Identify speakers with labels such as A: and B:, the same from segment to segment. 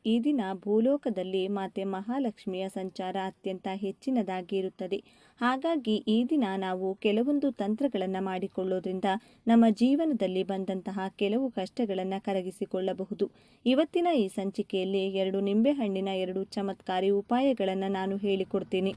A: ಈ ದಿನ ಭೂಲೋಕದಲ್ಲಿ ಮಾತೆ ಮಹಾಲಕ್ಷ್ಮಿಯ ಸಂಚಾರ ಅತ್ಯಂತ ಹೆಚ್ಚಿನದಾಗಿರುತ್ತದೆ. ಹಾಗಾಗಿ ಈ ದಿನ ನಾವು ಕೆಲವೊಂದು ತಂತ್ರಗಳನ್ನು ಮಾಡಿಕೊಳ್ಳೋದ್ರಿಂದ ನಮ್ಮ ಜೀವನದಲ್ಲಿ ಬಂದಂತಹ ಕೆಲವು ಕಷ್ಟಗಳನ್ನು ಕರಗಿಸಿಕೊಳ್ಳಬಹುದು. ಇವತ್ತಿನ ಈ ಸಂಚಿಕೆಯಲ್ಲಿ 2 ನಿಂಬೆಹಣ್ಣಿನ 2 ಚಮತ್ಕಾರಿ ಉಪಾಯಗಳನ್ನು ನಾನು ಹೇಳಿಕೊಡ್ತೀನಿ.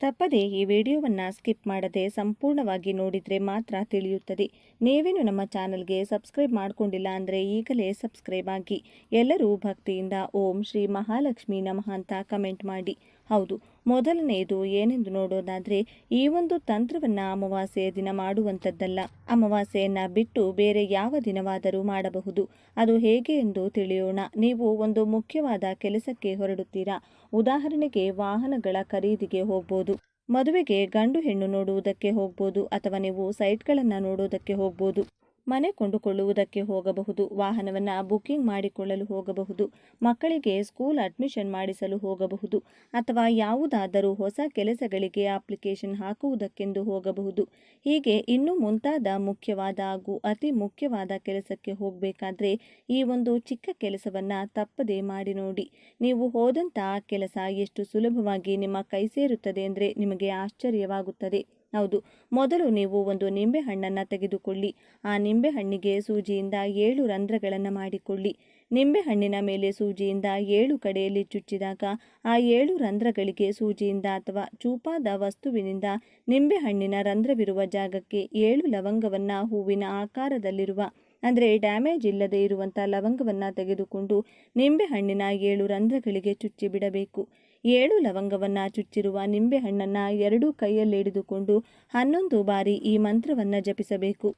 A: ತಪ್ಪದೆ ಈ ವಿಡಿಯೋವನ್ನು ಸ್ಕಿಪ್ ಮಾಡದೆ ಸಂಪೂರ್ಣವಾಗಿ ನೋಡಿದರೆ ಮಾತ್ರ ತಿಳಿಯುತ್ತದೆ. ನೀವೇನು ನಮ್ಮ ಚಾನಲ್ಗೆ ಸಬ್ಸ್ಕ್ರೈಬ್ ಮಾಡಿಕೊಂಡಿಲ್ಲ ಅಂದರೆ ಈಗಲೇ ಸಬ್ಸ್ಕ್ರೈಬ್ ಆಗಿ. ಎಲ್ಲರೂ ಭಕ್ತಿಯಿಂದ ಓಂ ಶ್ರೀ ಮಹಾಲಕ್ಷ್ಮಿ ನಮಃ ಅಂತ ಕಮೆಂಟ್ ಮಾಡಿ. ಹೌದು, ಮೊದಲನೆಯದು ಏನೆಂದು ನೋಡೋದಾದರೆ, ಈ ಒಂದು ತಂತ್ರವನ್ನು ಅಮಾವಾಸ್ಯೆಯ ದಿನ ಮಾಡುವಂಥದ್ದಲ್ಲ. ಅಮಾವಾಸ್ಯೆಯನ್ನು ಬಿಟ್ಟು ಬೇರೆ ಯಾವ ದಿನವಾದರೂ ಮಾಡಬಹುದು. ಅದು ಹೇಗೆ ಎಂದು ತಿಳಿಯೋಣ. ನೀವು ಒಂದು ಮುಖ್ಯವಾದ ಕೆಲಸಕ್ಕೆ ಹೊರಡುತ್ತೀರಾ. ಉದಾಹರಣೆಗೆ ವಾಹನಗಳ ಖರೀದಿಗೆ ಹೋಗ್ಬೋದು, ಮದುವೆಗೆ ಗಂಡು ಹೆಣ್ಣು ನೋಡುವುದಕ್ಕೆ ಹೋಗ್ಬೋದು, ಅಥವಾ ನೀವು ಸೈಟ್ಗಳನ್ನು ನೋಡೋದಕ್ಕೆ ಹೋಗ್ಬೋದು, ಮನೆ ಕೊಂಡುಕೊಳ್ಳುವುದಕ್ಕೆ ಹೋಗಬಹುದು, ವಾಹನವನ್ನು ಬುಕ್ಕಿಂಗ್ ಮಾಡಿಕೊಳ್ಳಲು ಹೋಗಬಹುದು, ಮಕ್ಕಳಿಗೆ ಸ್ಕೂಲ್ ಅಡ್ಮಿಷನ್ ಮಾಡಿಸಲು ಹೋಗಬಹುದು, ಅಥವಾ ಯಾವುದಾದರೂ ಹೊಸ ಕೆಲಸಗಳಿಗೆ ಅಪ್ಲಿಕೇಶನ್ ಹಾಕುವುದಕ್ಕೆಂದು ಹೋಗಬಹುದು. ಹೀಗೆ ಇನ್ನೂ ಮುಂತಾದ ಮುಖ್ಯವಾದ ಹಾಗೂ ಅತಿ ಮುಖ್ಯವಾದ ಕೆಲಸಕ್ಕೆ ಹೋಗಬೇಕಾದ್ರೆ ಈ ಒಂದು ಚಿಕ್ಕ ಕೆಲಸವನ್ನು ತಪ್ಪದೇ ಮಾಡಿ ನೋಡಿ. ನೀವು ಹೋದಂಥ ಕೆಲಸ ಎಷ್ಟು ಸುಲಭವಾಗಿ ನಿಮ್ಮ ಕೈ ಸೇರುತ್ತದೆ ಅಂದರೆ ನಿಮಗೆ ಆಶ್ಚರ್ಯವಾಗುತ್ತದೆ. ಹೌದು, ಮೊದಲು ನೀವು ಒಂದು ನಿಂಬೆಹಣ್ಣನ್ನು ತೆಗೆದುಕೊಳ್ಳಿ. ಆ ನಿಂಬೆಹಣ್ಣಿಗೆ ಸೂಜಿಯಿಂದ 7 ರಂಧ್ರಗಳನ್ನು ಮಾಡಿಕೊಳ್ಳಿ. ನಿಂಬೆಹಣ್ಣಿನ ಮೇಲೆ ಸೂಜಿಯಿಂದ 7 ಕಡೆಯಲ್ಲಿ ಚುಚ್ಚಿದಾಗ ಆ 7 ರಂಧ್ರಗಳಿಗೆ ಸೂಜಿಯಿಂದ ಅಥವಾ ಚೂಪಾದ ವಸ್ತುವಿನಿಂದ ನಿಂಬೆಹಣ್ಣಿನ ರಂಧ್ರವಿರುವ ಜಾಗಕ್ಕೆ 7 ಲವಂಗವನ್ನು ಹೂವಿನ ಆಕಾರದಲ್ಲಿರುವ ಅಂದರೆ ಡ್ಯಾಮೇಜ್ ಇಲ್ಲದೆ ಇರುವಂಥ ಲವಂಗವನ್ನು ತೆಗೆದುಕೊಂಡು ನಿಂಬೆಹಣ್ಣಿನ 7 ರಂಧ್ರಗಳಿಗೆ ಚುಚ್ಚಿ ಬಿಡಬೇಕು. 7 ಲವಂಗವನ್ನು ಚುಚ್ಚಿರುವ ನಿಂಬೆಹಣ್ಣನ್ನು 2 ಕೈಯಲ್ಲಿ ಹಿಡಿದುಕೊಂಡು 11 ಬಾರಿ ಈ ಮಂತ್ರವನ್ನು ಜಪಿಸಬೇಕು.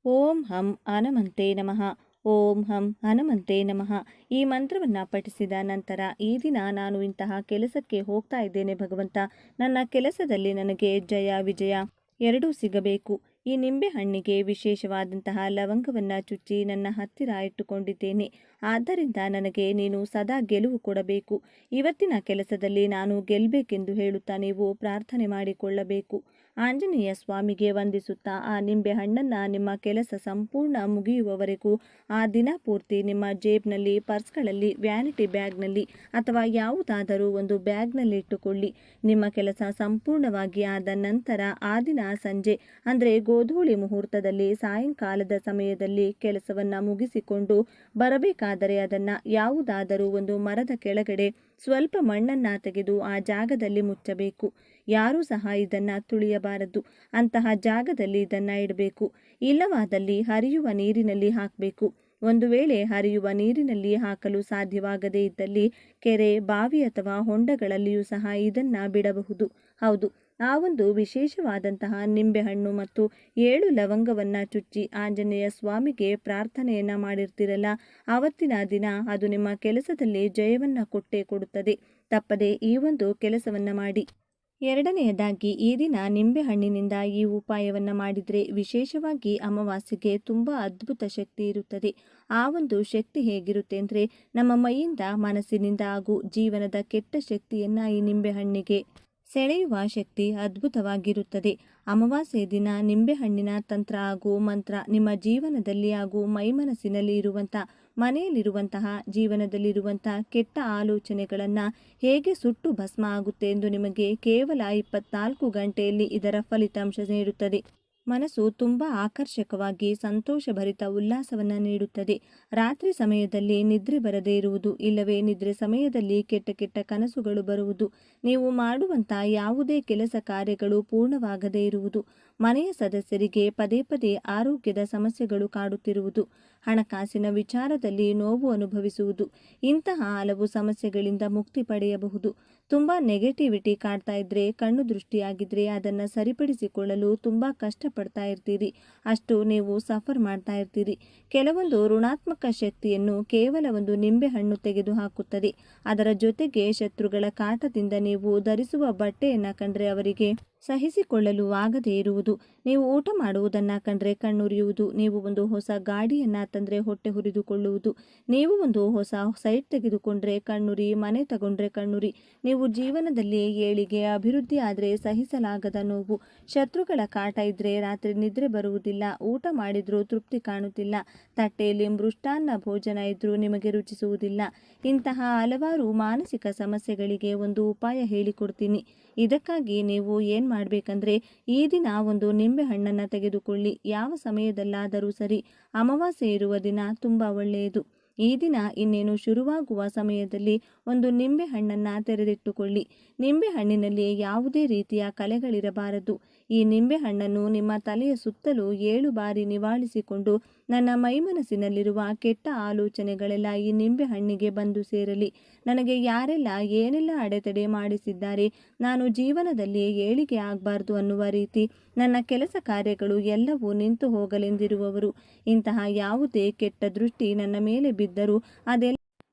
A: ಓಂ ಹಂ ಹನುಮಂತೆ ನಮಃ, ಓಂ ಹಂ ಹನುಮಂತೆ ನಮಃ. ಈ ಮಂತ್ರವನ್ನು ಪಠಿಸಿದ ನಂತರ, ಈ ದಿನ ನಾನು ಇಂತಹ ಕೆಲಸಕ್ಕೆ ಹೋಗ್ತಾ ಇದ್ದೇನೆ ಭಗವಂತ, ನನ್ನ ಕೆಲಸದಲ್ಲಿ ನನಗೆ ಜಯ ವಿಜಯ ಎರಡೂ ಸಿಗಬೇಕು. ಈ ನಿಂಬೆಹಣ್ಣಿಗೆ ವಿಶೇಷವಾದಂತಹ ಲವಂಗವನ್ನು ಚುಚ್ಚಿ ನನ್ನ ಹತ್ತಿರ ಇಟ್ಟುಕೊಂಡಿದ್ದೇನೆ. ಆದ್ದರಿಂದ ನನಗೆ ನೀನು ಸದಾ ಗೆಲುವು ಕೊಡಬೇಕು. ಇವತ್ತಿನ ಕೆಲಸದಲ್ಲಿ ನಾನು ಗೆಲ್ಲಬೇಕೆಂದು ಹೇಳುತ್ತಾ ನೀವು ಪ್ರಾರ್ಥನೆ ಮಾಡಿಕೊಳ್ಳಬೇಕು. ಆಂಜನೇಯ ಸ್ವಾಮಿಗೆ ವಂದಿಸುತ್ತಾ ಆ ನಿಂಬೆಹಣ್ಣನ್ನು ನಿಮ್ಮ ಕೆಲಸ ಸಂಪೂರ್ಣ ಮುಗಿಯುವವರೆಗೂ ಆ ದಿನ ಪೂರ್ತಿ ನಿಮ್ಮ ಜೇಬ್ನಲ್ಲಿ, ಪರ್ಸ್ಗಳಲ್ಲಿ, ವ್ಯಾನಿಟಿ ಬ್ಯಾಗ್ನಲ್ಲಿ ಅಥವಾ ಯಾವುದಾದರೂ ಒಂದು ಬ್ಯಾಗ್ನಲ್ಲಿ ಇಟ್ಟುಕೊಳ್ಳಿ. ನಿಮ್ಮ ಕೆಲಸ ಸಂಪೂರ್ಣವಾಗಿ ಆದ ನಂತರ ಆ ದಿನ ಸಂಜೆ ಅಂದರೆ ಗೋಧೂಳಿ ಮುಹೂರ್ತದಲ್ಲಿ ಸಾಯಂಕಾಲದ ಸಮಯದಲ್ಲಿ ಕೆಲಸವನ್ನು ಮುಗಿಸಿಕೊಂಡು ಬರಬೇಕಾದರೆ ಅದನ್ನು ಯಾವುದಾದರೂ ಒಂದು ಮರದ ಕೆಳಗಡೆ ಸ್ವಲ್ಪ ಮಣ್ಣನ್ನು ತೆಗೆದು ಆ ಜಾಗದಲ್ಲಿ ಮುಚ್ಚಬೇಕು. ಯಾರೂ ಸಹ ಇದನ್ನು ತುಳಿಯಬಾರದು. ಅಂತಹ ಜಾಗದಲ್ಲಿ ಇದನ್ನು ಇಡಬೇಕು. ಇಲ್ಲವಾದಲ್ಲಿ ಹರಿಯುವ ನೀರಿನಲ್ಲಿ ಹಾಕಬೇಕು. ಒಂದು ವೇಳೆ ಹರಿಯುವ ನೀರಿನಲ್ಲಿ ಹಾಕಲು ಸಾಧ್ಯವಾಗದೇ ಇದ್ದಲ್ಲಿ ಕೆರೆ, ಬಾವಿ ಅಥವಾ ಹೊಂಡಗಳಲ್ಲಿಯೂ ಸಹ ಇದನ್ನು ಬಿಡಬಹುದು. ಹೌದು, ಆ ಒಂದು ವಿಶೇಷವಾದಂತಹ ನಿಂಬೆಹಣ್ಣು ಮತ್ತು 7 ಲವಂಗವನ್ನು ಚುಚ್ಚಿ ಆಂಜನೇಯ ಸ್ವಾಮಿಗೆ ಪ್ರಾರ್ಥನೆಯನ್ನು ಮಾಡಿರ್ತಿರಲ್ಲ, ಆವತ್ತಿನ ದಿನ ಅದು ನಿಮ್ಮ ಕೆಲಸದಲ್ಲಿ ಜಯವನ್ನು ಕೊಟ್ಟೇ ಕೊಡುತ್ತದೆ. ತಪ್ಪದೆ ಈ ಒಂದು ಕೆಲಸವನ್ನು ಮಾಡಿ. ಎರಡನೆಯದಾಗಿ, ಈ ದಿನ ನಿಂಬೆಹಣ್ಣಿನಿಂದ ಈ ಉಪಾಯವನ್ನು ಮಾಡಿದರೆ ವಿಶೇಷವಾಗಿ ಅಮಾವಾಸ್ಯೆಗೆ ತುಂಬ ಅದ್ಭುತ ಶಕ್ತಿ ಇರುತ್ತದೆ. ಆ ಒಂದು ಶಕ್ತಿ ಹೇಗಿರುತ್ತೆ ಅಂದರೆ, ನಮ್ಮ ಮೈಯಿಂದ, ಮನಸ್ಸಿನಿಂದ ಹಾಗೂ ಜೀವನದ ಕೆಟ್ಟ ಶಕ್ತಿಯನ್ನು ಈ ನಿಂಬೆಹಣ್ಣಿಗೆ ಸೆಳೆಯುವ ಶಕ್ತಿ ಅದ್ಭುತವಾಗಿರುತ್ತದೆ. ಅಮಾವಾಸ್ಯೆ ದಿನ ನಿಂಬೆಹಣ್ಣಿನ ತಂತ್ರ ಹಾಗೂ ಮಂತ್ರ ನಿಮ್ಮ ಜೀವನದಲ್ಲಿ ಹಾಗೂ ಮೈಮನಸ್ಸಿನಲ್ಲಿ ಇರುವಂಥ, ಮನೆಯಲ್ಲಿರುವಂತಹ, ಜೀವನದಲ್ಲಿರುವಂಥ ಕೆಟ್ಟ ಆಲೋಚನೆಗಳನ್ನು ಹೇಗೆ ಸುಟ್ಟು ಭಸ್ಮ ಆಗುತ್ತೆ ಎಂದು ನಿಮಗೆ ಕೇವಲ 24 ಗಂಟೆಯಲ್ಲಿ ಇದರ ಫಲಿತಾಂಶ ನೀಡುತ್ತದೆ. ಮನಸ್ಸು ತುಂಬ ಆಕರ್ಷಕವಾಗಿ ಸಂತೋಷಭರಿತ ಉಲ್ಲಾಸವನ್ನು ನೀಡುತ್ತದೆ. ರಾತ್ರಿ ಸಮಯದಲ್ಲಿ ನಿದ್ರೆ ಬರದೇ ಇರುವುದು, ಇಲ್ಲವೇ ನಿದ್ರೆ ಸಮಯದಲ್ಲಿ ಕೆಟ್ಟ ಕೆಟ್ಟ ಕನಸುಗಳು ಬರುವುದು, ನೀವು ಮಾಡುವಂಥ ಯಾವುದೇ ಕೆಲಸ ಕಾರ್ಯಗಳು ಪೂರ್ಣವಾಗದೇ ಇರುವುದು, ಮನೆಯ ಸದಸ್ಯರಿಗೆ ಪದೇ ಪದೇ ಆರೋಗ್ಯದ ಸಮಸ್ಯೆಗಳು ಕಾಡುತ್ತಿರುವುದು, ಹಣಕಾಸಿನ ವಿಚಾರದಲ್ಲಿ ನೋವು ಅನುಭವಿಸುವುದು, ಇಂತಹ ಹಲವು ಸಮಸ್ಯೆಗಳಿಂದ ಮುಕ್ತಿ ಪಡೆಯಬಹುದು. ತುಂಬ ನೆಗೆಟಿವಿಟಿ ಕಾಡ್ತಾ ಇದ್ದರೆ, ಕಣ್ಣು ದೃಷ್ಟಿಯಾಗಿದ್ದರೆ ಅದನ್ನು ಸರಿಪಡಿಸಿಕೊಳ್ಳಲು ತುಂಬ ಕಷ್ಟಪಡ್ತಾ ಇರ್ತೀರಿ. ಅಷ್ಟು ನೀವು ಸಫರ್ ಮಾಡ್ತಾ ಇರ್ತೀರಿ. ಕೆಲವೊಂದು ಋಣಾತ್ಮಕ ಶಕ್ತಿಯನ್ನು ಕೇವಲ ಒಂದು ನಿಂಬೆಹಣ್ಣು ತೆಗೆದು ಹಾಕುತ್ತದೆ. ಅದರ ಜೊತೆಗೆ ಶತ್ರುಗಳ ಕಾಟದಿಂದ ನೀವು ಧರಿಸುವ ಬಟ್ಟೆಯನ್ನು ಕಂಡ್ರೆ ಅವರಿಗೆ ಸಹಿಸಿಕೊಳ್ಳಲು ಆಗದೇ ಇರುವುದು. ನೀವು ಊಟ ಮಾಡುವುದನ್ನು ಕಂಡ್ರೆ ಕಣ್ಣುರಿಯುವುದು. ನೀವು ಒಂದು ಹೊಸ ಗಾಡಿಯನ್ನು ತಂದರೆ ಹೊಟ್ಟೆ ಹುರಿದುಕೊಳ್ಳುವುದು. ನೀವು ಒಂದು ಹೊಸ ಸೈಟ್ ತೆಗೆದುಕೊಂಡ್ರೆ ಕಣ್ಣುರಿ, ಮನೆ ತಗೊಂಡ್ರೆ ಕಣ್ಣುರಿ. ನೀವು ಜೀವನದಲ್ಲಿ ಏಳಿಗೆ, ಅಭಿವೃದ್ಧಿ ಆದರೆ ಸಹಿಸಲಾಗದ ನೋವು. ಶತ್ರುಗಳ ಕಾಟ ಇದ್ದರೆ ರಾತ್ರಿ ನಿದ್ರೆ ಬರುವುದಿಲ್ಲ. ಊಟ ಮಾಡಿದ್ರೂ ತೃಪ್ತಿ ಕಾಣುತ್ತಿಲ್ಲ. ತಟ್ಟೆಯಲ್ಲಿ ಮೃಷ್ಟಾನ್ನ ಭೋಜನ ಇದ್ರೂ ನಿಮಗೆ ರುಚಿಸುವುದಿಲ್ಲ. ಇಂತಹ ಹಲವಾರು ಮಾನಸಿಕ ಸಮಸ್ಯೆಗಳಿಗೆ ಒಂದು ಉಪಾಯ ಹೇಳಿಕೊಡ್ತೀನಿ. ಇದಕ್ಕಾಗಿ ನೀವು ಏನು ಮಾಡಬೇಕಂದ್ರೆ, ಈ ದಿನ ಒಂದು ನಿಂಬೆ ಹಣ್ಣನ್ನು ತೆಗೆದುಕೊಳ್ಳಿ. ಯಾವ ಸಮಯದಲ್ಲಾದರೂ ಸರಿ, ಅಮಾವಾಸ್ಯೆ ಇರುವ ದಿನ ತುಂಬ ಒಳ್ಳೆಯದು. ಈ ದಿನ ಇನ್ನೇನು ಶುರುವಾಗುವ ಸಮಯದಲ್ಲಿ ಒಂದು ನಿಂಬೆ ಹಣ್ಣನ್ನು ತೆರೆದಿಟ್ಟುಕೊಳ್ಳಿ. ನಿಂಬೆ ಹಣ್ಣಿನಲ್ಲಿ ಯಾವುದೇ ರೀತಿಯ ಕಲೆಗಳಿರಬಾರದು. ಈ ನಿಂಬೆ ಹಣ್ಣನ್ನು ನಿಮ್ಮ ತಲೆಯ ಸುತ್ತಲೂ 7 ಬಾರಿ ನಿವಾಳಿಸಿಕೊಂಡು, ನನ್ನ ಮೈಮನಸ್ಸಿನಲ್ಲಿರುವ ಕೆಟ್ಟ ಆಲೋಚನೆಗಳೆಲ್ಲ ಈ ನಿಂಬೆ ಹಣ್ಣಿಗೆ ಬಂದು ಸೇರಲಿ. ನನಗೆ ಯಾರೆಲ್ಲ ಏನೆಲ್ಲ ಅಡೆತಡೆ ಮಾಡಿಸಿದ್ದಾರೆ, ನಾನು ಜೀವನದಲ್ಲಿ ಏಳಿಗೆ ಆಗಬಾರ್ದು ಅನ್ನುವ ರೀತಿ ನನ್ನ ಕೆಲಸ ಕಾರ್ಯಗಳು ಎಲ್ಲವೂ ನಿಂತು ಹೋಗಲೆಂದಿರುವವರು, ಇಂತಹ ಯಾವುದೇ ಕೆಟ್ಟ ದೃಷ್ಟಿ ನನ್ನ ಮೇಲೆ ಬಿದ್ದರೂ ಅದೆಲ್ಲ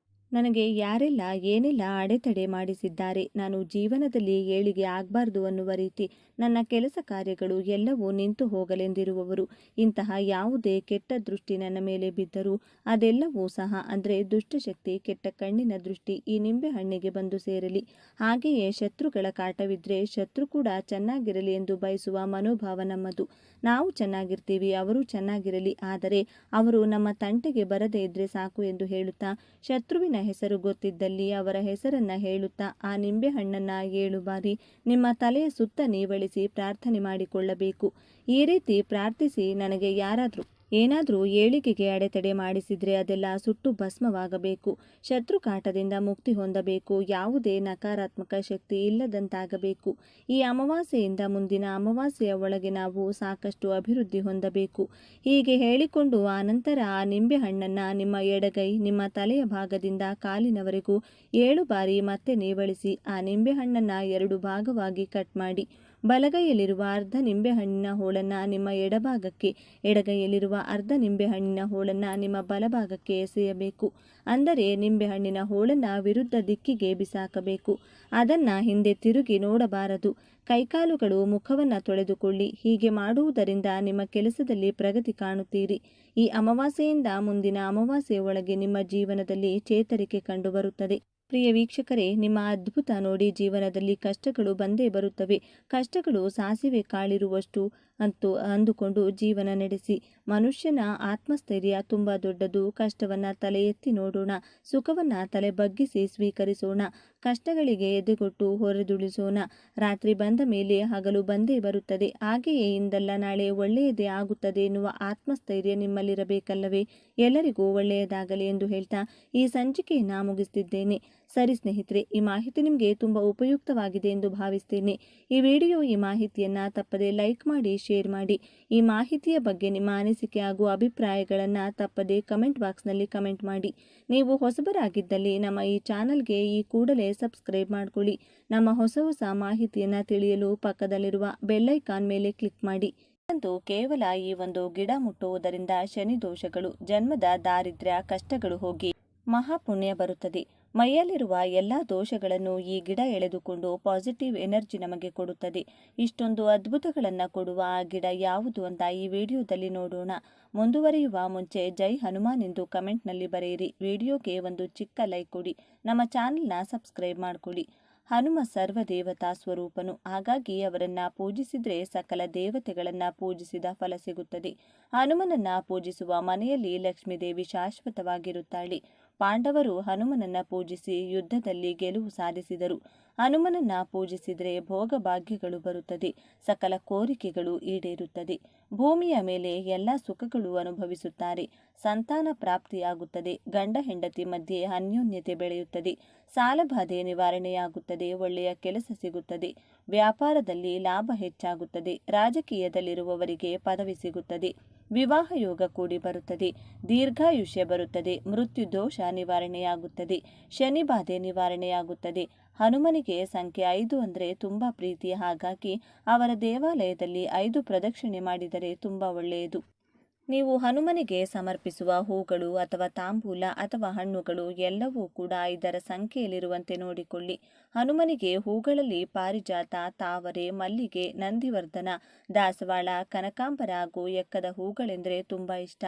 A: ನನಗೆ ಯಾರೆಲ್ಲ ಏನೆಲ್ಲ ಅಡೆತಡೆ ಮಾಡಿಸಿದ್ದಾರೆ, ನಾನು ಜೀವನದಲ್ಲಿ ಏಳಿಗೆ ಆಗಬಾರ್ದು ಅನ್ನುವ ರೀತಿ ನನ್ನ ಕೆಲಸ ಕಾರ್ಯಗಳು ಎಲ್ಲವೂ ನಿಂತು ಹೋಗಲೆಂದಿರುವವರು, ಇಂತಹ ಯಾವುದೇ ಕೆಟ್ಟ ದೃಷ್ಟಿ ನನ್ನ ಮೇಲೆ ಬಿದ್ದರೂ ಅದೆಲ್ಲವೂ ಸಹ ಅಂದರೆ ದುಷ್ಟಶಕ್ತಿ, ಕೆಟ್ಟ ಕಣ್ಣಿನ ದೃಷ್ಟಿ ಈ ನಿಂಬೆ ಹಣ್ಣಿಗೆ ಬಂದು ಸೇರಲಿ. ಹಾಗೆಯೇ ಶತ್ರುಗಳ ಕಾಟವಿದ್ದರೆ ಶತ್ರು ಕೂಡ ಚೆನ್ನಾಗಿರಲಿ ಎಂದು ಬಯಸುವ ಮನೋಭಾವ ನಮ್ಮದು. ನಾವು ಚೆನ್ನಾಗಿರ್ತೀವಿ, ಅವರು ಚೆನ್ನಾಗಿರಲಿ, ಆದರೆ ಅವರು ನಮ್ಮ ತಂಟೆಗೆ ಬರದೇ ಇದ್ದರೆ ಸಾಕು ಎಂದು ಹೇಳುತ್ತಾ, ಶತ್ರುವಿನ ಹೆಸರು ಗೊತ್ತಿದ್ದಲ್ಲಿ ಅವರ ಹೆಸರನ್ನ ಹೇಳುತ್ತಾ ಆ ನಿಂಬೆ ಹಣ್ಣನ್ನು 7 ಬಾರಿ ನಿಮ್ಮ ತಲೆಯ ಸುತ್ತ ನೀವಳಿಸಿ ಪ್ರಾರ್ಥನೆ ಮಾಡಿಕೊಳ್ಳಬೇಕು. ಈ ರೀತಿ ಪ್ರಾರ್ಥಿಸಿ, ನನಗೆ ಯಾರಾದರೂ ಏನಾದರೂ ಏಳಿಗೆಗೆ ಅಡೆತಡೆ ಮಾಡಿಸಿದರೆ ಅದೆಲ್ಲ ಸುಟ್ಟು ಭಸ್ಮವಾಗಬೇಕು. ಶತ್ರು ಕಾಟದಿಂದ ಮುಕ್ತಿ ಹೊಂದಬೇಕು. ಯಾವುದೇ ನಕಾರಾತ್ಮಕ ಶಕ್ತಿ ಇಲ್ಲದಂತಾಗಬೇಕು. ಈ ಅಮಾವಾಸ್ಯೆಯಿಂದ ಮುಂದಿನ ಅಮಾವಾಸ್ಯೆಯ ಒಳಗೆ ನಾವು ಸಾಕಷ್ಟು ಅಭಿವೃದ್ಧಿ ಹೊಂದಬೇಕು. ಹೀಗೆ ಹೇಳಿಕೊಂಡು ಆನಂತರ ಆ ನಿಂಬೆ ಹಣ್ಣನ್ನು ನಿಮ್ಮ ಎಡಗೈ, ನಿಮ್ಮ ತಲೆಯ ಭಾಗದಿಂದ ಕಾಲಿನವರೆಗೂ 7 ಬಾರಿ ಮತ್ತೆ ನೀವಳಿಸಿ ಆ ನಿಂಬೆ ಹಣ್ಣನ್ನು 2 ಭಾಗವಾಗಿ ಕಟ್ ಮಾಡಿ, ಬಲಗೈಯಲ್ಲಿರುವ ಅರ್ಧ ನಿಂಬೆಹಣ್ಣಿನ ಹೋಳನ್ನು ನಿಮ್ಮ ಎಡಭಾಗಕ್ಕೆ, ಎಡಗೈಯಲ್ಲಿರುವ ಅರ್ಧ ನಿಂಬೆಹಣ್ಣಿನ ಹೋಳನ್ನು ನಿಮ್ಮ ಬಲಭಾಗಕ್ಕೆ ಎಸೆಯಬೇಕು. ಅಂದರೆ ನಿಂಬೆಹಣ್ಣಿನ ಹೋಳನ್ನು ವಿರುದ್ಧ ದಿಕ್ಕಿಗೆ ಬಿಸಾಕಬೇಕು. ಅದನ್ನು ಹಿಂದೆ ತಿರುಗಿ ನೋಡಬಾರದು. ಕೈಕಾಲುಗಳು, ಮುಖವನ್ನು ತೊಳೆದುಕೊಳ್ಳಿ. ಹೀಗೆ ಮಾಡುವುದರಿಂದ ನಿಮ್ಮ ಕೆಲಸದಲ್ಲಿ ಪ್ರಗತಿ ಕಾಣುತ್ತೀರಿ. ಈ ಅಮಾವಾಸ್ಯೆಯಿಂದ ಮುಂದಿನ ಅಮಾವಾಸ್ಯೆಯ ಒಳಗೆ ನಿಮ್ಮ ಜೀವನದಲ್ಲಿ ಚೇತರಿಕೆ ಕಂಡುಬರುತ್ತದೆ. ಪ್ರಿಯ ವೀಕ್ಷಕರೇ, ನಿಮ್ಮ ಅದ್ಭುತ ನೋಡಿ ಜೀವನದಲ್ಲಿ ಕಷ್ಟಗಳು ಬಂದೇ ಬರುತ್ತವೆ. ಕಷ್ಟಗಳು ಸಾಸಿವೆ ಕಾಳಿರುವಷ್ಟು ಅಂದುಕೊಂಡು ಜೀವನ ನಡೆಸಿ. ಮನುಷ್ಯನ ಆತ್ಮಸ್ಥೈರ್ಯ ತುಂಬ ದೊಡ್ಡದು. ಕಷ್ಟವನ್ನು ತಲೆ ಎತ್ತಿ ನೋಡೋಣ, ಸುಖವನ್ನು ತಲೆ ಬಗ್ಗಿಸಿ ಸ್ವೀಕರಿಸೋಣ, ಕಷ್ಟಗಳಿಗೆ ಎದೆಗೊಟ್ಟು ಹೊರದುಳಿಸೋಣ. ರಾತ್ರಿ ಬಂದ ಮೇಲೆ ಹಗಲು ಬಂದೇ ಬರುತ್ತದೆ. ಹಾಗೆಯೇ ಇಂದಲ್ಲ ನಾಳೆ ಒಳ್ಳೆಯದೇ ಆಗುತ್ತದೆ ಎನ್ನುವ ಆತ್ಮಸ್ಥೈರ್ಯ ನಿಮ್ಮಲ್ಲಿರಬೇಕಲ್ಲವೇ? ಎಲ್ಲರಿಗೂ ಒಳ್ಳೆಯದಾಗಲಿ ಎಂದು ಹೇಳ್ತಾ ಈ ಸಂಚಿಕೆಯನ್ನು ಮುಗಿಸ್ತಿದ್ದೇನೆ. ಸರಿ ಸ್ನೇಹಿತರೆ, ಈ ಮಾಹಿತಿ ನಿಮಗೆ ತುಂಬ ಉಪಯುಕ್ತವಾಗಿದೆ ಎಂದು ಭಾವಿಸ್ತೇನೆ. ಈ ವಿಡಿಯೋ, ಈ ಮಾಹಿತಿಯನ್ನು ತಪ್ಪದೆ ಲೈಕ್ ಮಾಡಿ, ಶೇರ್ ಮಾಡಿ. ಈ ಮಾಹಿತಿಯ ಬಗ್ಗೆ ನಿಮ್ಮ ಅನಿಸಿಕೆ ಹಾಗೂ ಅಭಿಪ್ರಾಯಗಳನ್ನು ತಪ್ಪದೆ ಕಮೆಂಟ್ ಬಾಕ್ಸ್ನಲ್ಲಿ ಕಮೆಂಟ್ ಮಾಡಿ. ನೀವು ಹೊಸಬರಾಗಿದ್ದಲ್ಲಿ ನಮ್ಮ ಈ ಚಾನಲ್ಗೆ ಈ ಕೂಡಲೇ ಸಬ್ಸ್ಕ್ರೈಬ್ ಮಾಡಿಕೊಳ್ಳಿ. ನಮ್ಮ ಹೊಸ ಹೊಸ ಮಾಹಿತಿಯನ್ನು ತಿಳಿಯಲು ಪಕ್ಕದಲ್ಲಿರುವ ಬೆಲ್ ಐಕಾನ್ ಮೇಲೆ ಕ್ಲಿಕ್ ಮಾಡಿ. ಅಂತೂ ಕೇವಲ ಈ ಒಂದು ಗಿಡ ಮುಟ್ಟುವುದರಿಂದ ಶನಿ ದೋಷಗಳು, ಜನ್ಮದ ದಾರಿದ್ರ್ಯ, ಕಷ್ಟಗಳು ಹೋಗಿ ಮಹಾಪುಣ್ಯ ಬರುತ್ತದೆ. ಮೈಯಲ್ಲಿರುವ ಎಲ್ಲ ದೋಷಗಳನ್ನು ಈ ಗಿಡ ಎಳೆದುಕೊಂಡು ಪಾಸಿಟಿವ್ ಎನರ್ಜಿ ನಮಗೆ ಕೊಡುತ್ತದೆ. ಇಷ್ಟೊಂದು ಅದ್ಭುತಗಳನ್ನು ಕೊಡುವ ಆ ಗಿಡ ಯಾವುದು ಅಂತ ಈ ವಿಡಿಯೋದಲ್ಲಿ ನೋಡೋಣ. ಮುಂದುವರಿಯುವ ಮುಂಚೆ ಜೈ ಹನುಮಾನ್ ಎಂದು ಕಮೆಂಟ್ನಲ್ಲಿ ಬರೆಯಿರಿ. ವಿಡಿಯೋಗೆ ಒಂದು ಚಿಕ್ಕ ಲೈಕ್ ಕೊಡಿ. ನಮ್ಮ ಚಾನಲ್ನ ಸಬ್ಸ್ಕ್ರೈಬ್ ಮಾಡಿಕೊಳ್ಳಿ. ಹನುಮ ಸರ್ವ ದೇವತಾ ಸ್ವರೂಪನು. ಹಾಗಾಗಿ ಅವರನ್ನ ಪೂಜಿಸಿದ್ರೆ ಸಕಲ ದೇವತೆಗಳನ್ನ ಪೂಜಿಸಿದ ಫಲ ಸಿಗುತ್ತದೆ. ಹನುಮನನ್ನ ಪೂಜಿಸುವ ಮನೆಯಲ್ಲಿ ಲಕ್ಷ್ಮೀದೇವಿ ಶಾಶ್ವತವಾಗಿರುತ್ತಾಳೆ. ಪಾಂಡವರು ಹನುಮನನ್ನ ಪೂಜಿಸಿ ಯುದ್ಧದಲ್ಲಿ ಗೆಲುವು ಸಾಧಿಸಿದರು. ಹನುಮನನ್ನ ಪೂಜಿಸಿದರೆ ಭೋಗ ಭಾಗ್ಯಗಳು ಬರುತ್ತದೆ, ಸಕಲ ಕೋರಿಕೆಗಳು ಈಡೇರುತ್ತದೆ. ಭೂಮಿಯ ಮೇಲೆ ಎಲ್ಲ ಸುಖಗಳು ಅನುಭವಿಸುತ್ತಾರೆ. ಸಂತಾನ ಪ್ರಾಪ್ತಿಯಾಗುತ್ತದೆ. ಗಂಡ ಹೆಂಡತಿ ಮಧ್ಯೆ ಅನ್ಯೋನ್ಯತೆ ಬೆಳೆಯುತ್ತದೆ. ಸಾಲಬಾಧೆ ನಿವಾರಣೆಯಾಗುತ್ತದೆ. ಒಳ್ಳೆಯ ಕೆಲಸ ಸಿಗುತ್ತದೆ. ವ್ಯಾಪಾರದಲ್ಲಿ ಲಾಭ ಹೆಚ್ಚಾಗುತ್ತದೆ. ರಾಜಕೀಯದಲ್ಲಿರುವವರಿಗೆ ಪದವಿ ಸಿಗುತ್ತದೆ. ವಿವಾಹ ಯೋಗ ಕೂಡಿ ಬರುತ್ತದೆ. ದೀರ್ಘಾಯುಷ್ಯ ಬರುತ್ತದೆ. ಮೃತ್ಯು ದೋಷ ನಿವಾರಣೆಯಾಗುತ್ತದೆ. ಶನಿ ಬಾಧೆ ನಿವಾರಣೆಯಾಗುತ್ತದೆ. ಹನುಮನಿಗೆ ಸಂಖ್ಯೆ 5 ಅಂದರೆ ತುಂಬ ಪ್ರೀತಿ. ಹಾಗಾಗಿ ಅವರ ದೇವಾಲಯದಲ್ಲಿ 5 ಪ್ರದಕ್ಷಿಣೆ ಮಾಡಿದರೆ ತುಂಬ ಒಳ್ಳೆಯದು. ನೀವು ಹನುಮನಿಗೆ ಸಮರ್ಪಿಸುವ ಹೂಗಳು ಅಥವಾ ತಾಂಬೂಲ ಅಥವಾ ಹಣ್ಣುಗಳು ಎಲ್ಲವೂ ಕೂಡ 5ರ ಸಂಖ್ಯೆಯಲ್ಲಿರುವಂತೆ ನೋಡಿಕೊಳ್ಳಿ. ಹನುಮನಿಗೆ ಹೂಗಳಲ್ಲಿ ಪಾರಿಜಾತ, ತಾವರೆ, ಮಲ್ಲಿಗೆ, ನಂದಿವರ್ಧನ, ದಾಸವಾಳ, ಕನಕಾಂಬರ ಹಾಗೂ ಎಕ್ಕದ ಹೂಗಳೆಂದರೆ ತುಂಬಾ ಇಷ್ಟ.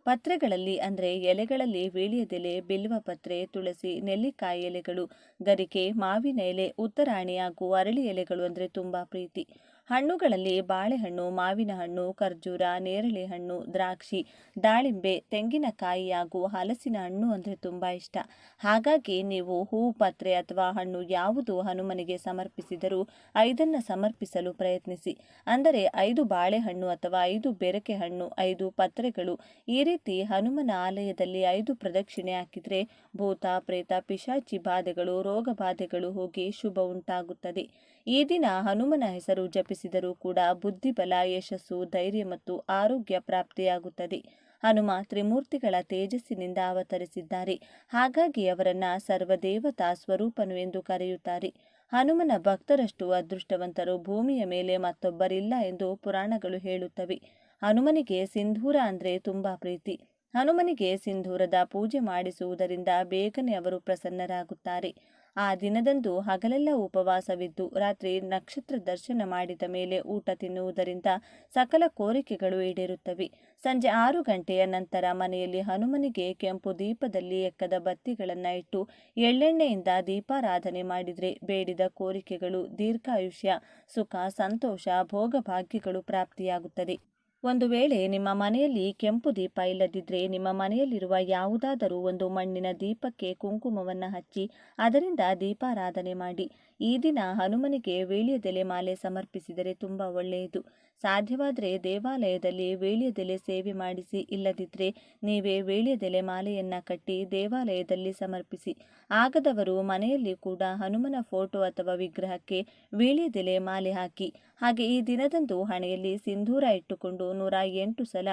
A: ಪತ್ರೆಗಳಲ್ಲಿ ಅಂದರೆ ಎಲೆಗಳಲ್ಲಿ ವೀಳ್ಯದೆಲೆ, ಬಿಲ್ವಪತ್ರೆ, ತುಳಸಿ, ನೆಲ್ಲಿಕಾಯಿ ಎಲೆಗಳು, ಗರಿಕೆ, ಮಾವಿನ ಎಲೆ, ಉತ್ತರಾಣಿ ಹಾಗೂ ಅರಳಿ ಎಲೆಗಳು ಅಂದರೆ ತುಂಬಾ ಪ್ರೀತಿ. ಹಣ್ಣುಗಳಲ್ಲಿ ಬಾಳೆಹಣ್ಣು, ಮಾವಿನ ಹಣ್ಣು, ಖರ್ಜೂರ, ನೇರಳೆ ಹಣ್ಣು, ದ್ರಾಕ್ಷಿ, ದಾಳಿಂಬೆ, ತೆಂಗಿನಕಾಯಿ ಹಾಗೂ ಹಲಸಿನ ಹಣ್ಣು ಅಂದರೆ ತುಂಬ ಇಷ್ಟ. ಹಾಗಾಗಿ ನೀವು ಹೂ, ಪತ್ರೆ ಅಥವಾ ಹಣ್ಣು ಯಾವುದು ಹನುಮನಿಗೆ ಸಮರ್ಪಿಸಿದರೂ 5 ಸಮರ್ಪಿಸಲು ಪ್ರಯತ್ನಿಸಿ. ಅಂದರೆ 5 ಬಾಳೆಹಣ್ಣು ಅಥವಾ 5 ಬೆರಕೆ ಹಣ್ಣು, 5 ಪತ್ರೆಗಳು. ಈ ರೀತಿ ಹನುಮನ ಆಲಯದಲ್ಲಿ 5 ಪ್ರದಕ್ಷಿಣೆ ಹಾಕಿದರೆ ಭೂತ, ಪ್ರೇತ, ಪಿಶಾಚಿ ಬಾಧೆಗಳು, ರೋಗ ಬಾಧೆಗಳು ಹೋಗಿ ಶುಭ ಉಂಟಾಗುತ್ತದೆ. ಈ ದಿನ ಹನುಮನ ಹೆಸರು ಜಪಿಸಿದರೂ ಕೂಡ ಬುದ್ಧಿಬಲ, ಯಶಸ್ಸು, ಧೈರ್ಯ ಮತ್ತು ಆರೋಗ್ಯ ಪ್ರಾಪ್ತಿಯಾಗುತ್ತದೆ. ಹನುಮ ತ್ರಿಮೂರ್ತಿಗಳ ತೇಜಸ್ಸಿನಿಂದ ಅವತರಿಸಿದ್ದಾರೆ. ಹಾಗಾಗಿ ಅವರನ್ನ ಸರ್ವದೇವತಾ ಸ್ವರೂಪನು ಎಂದು ಕರೆಯುತ್ತಾರೆ. ಹನುಮನ ಭಕ್ತರಷ್ಟು ಅದೃಷ್ಟವಂತರು ಭೂಮಿಯ ಮೇಲೆ ಮತ್ತೊಬ್ಬರಿಲ್ಲ ಎಂದು ಪುರಾಣಗಳು ಹೇಳುತ್ತವೆ. ಹನುಮನಿಗೆ ಸಿಂಧೂರ ಅಂದರೆ ತುಂಬಾ ಪ್ರೀತಿ. ಹನುಮನಿಗೆ ಸಿಂಧೂರದ ಪೂಜೆ ಮಾಡಿಸುವುದರಿಂದ ಬೇಗನೆ ಅವರು ಪ್ರಸನ್ನರಾಗುತ್ತಾರೆ. ಆ ದಿನದಂದು ಹಗಲೆಲ್ಲ ಉಪವಾಸವಿದ್ದು ರಾತ್ರಿ ನಕ್ಷತ್ರ ದರ್ಶನ ಮಾಡಿದ ಮೇಲೆ ಊಟ ತಿನ್ನುವುದರಿಂದ ಸಕಲ ಕೋರಿಕೆಗಳು ಈಡೇರುತ್ತವೆ. ಸಂಜೆ 6 ಗಂಟೆಯ ನಂತರ ಮನೆಯಲ್ಲಿ ಹನುಮನಿಗೆ ಕೆಂಪು ದೀಪದಲ್ಲಿ ಎಕ್ಕದ ಬತ್ತಿಗಳನ್ನು ಇಟ್ಟು ಎಳ್ಳೆಣ್ಣೆಯಿಂದ ದೀಪಾರಾಧನೆ ಮಾಡಿದರೆ ಬೇಡಿದ ಕೋರಿಕೆಗಳು, ದೀರ್ಘಾಯುಷ್ಯ, ಸುಖ, ಸಂತೋಷ, ಭೋಗಭಾಗ್ಯಗಳು ಪ್ರಾಪ್ತಿಯಾಗುತ್ತದೆ. ಒಂದು ವೇಳೆ ನಿಮ್ಮ ಮನೆಯಲ್ಲಿ ಕೆಂಪು ದೀಪ ಇಲ್ಲದಿದ್ದರೆ ನಿಮ್ಮ ಮನೆಯಲ್ಲಿರುವ ಯಾವುದಾದರೂ ಒಂದು ಮಣ್ಣಿನ ದೀಪಕ್ಕೆ ಕುಂಕುಮವನ್ನು ಹಚ್ಚಿ ಅದರಿಂದ ದೀಪಾರಾಧನೆ ಮಾಡಿ. ಈ ದಿನ ಹನುಮನಿಗೆ ವೀಳ್ಯದೆಲೆ ಮಾಲೆ ಸಮರ್ಪಿಸಿದರೆ ತುಂಬ ಒಳ್ಳೆಯದು. ಸಾಧ್ಯವಾದರೆ ದೇವಾಲಯದಲ್ಲಿ ವೀಳ್ಯದೆಲೆ ಸೇವೆ ಮಾಡಿಸಿ, ಇಲ್ಲದಿದ್ದರೆ ನೀವೇ ವೀಳ್ಯದೆಲೆ ಮಾಲೆಯನ್ನು ಕಟ್ಟಿ ದೇವಾಲಯದಲ್ಲಿ ಸಮರ್ಪಿಸಿ. ಆಗದವರು ಮನೆಯಲ್ಲಿ ಕೂಡ ಹನುಮನ ಫೋಟೋ ಅಥವಾ ವಿಗ್ರಹಕ್ಕೆ ವೀಳ್ಯದೆಲೆ ಮಾಲೆ ಹಾಕಿ. ಹಾಗೆ ಈ ದಿನದಂದು ಹಣೆಯಲ್ಲಿ ಸಿಂಧೂರ ಇಟ್ಟುಕೊಂಡು 108 ಸಲ